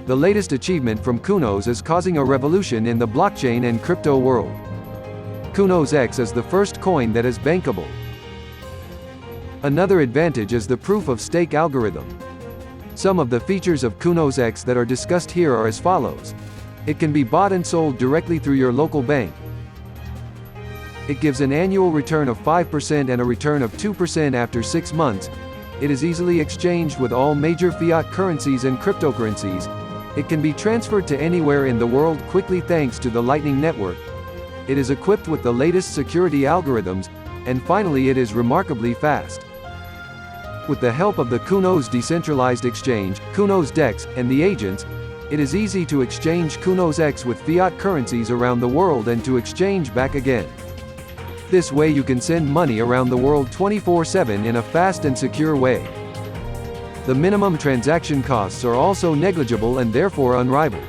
The latest achievement from Counos is causing a revolution in the blockchain and crypto world. Counos X is the first coin that is bankable. Another advantage is the proof-of-stake algorithm. Some of the features of Counos X that are discussed here are as follows. It can be bought and sold directly through your local bank. It gives an annual return of 5% and a return of 2% after 6 months. It is easily exchanged with all major fiat currencies and cryptocurrencies. It can be transferred to anywhere in the world quickly thanks to the Lightning Network. It is equipped with the latest security algorithms, and finally it is remarkably fast. With the help of the Counos decentralized exchange, Counos DEX, and the agents, it is easy to exchange Counos X with fiat currencies around the world and to exchange back again. This way you can send money around the world 24/7 in a fast and secure way. The minimum transaction costs are also negligible and therefore unrivaled.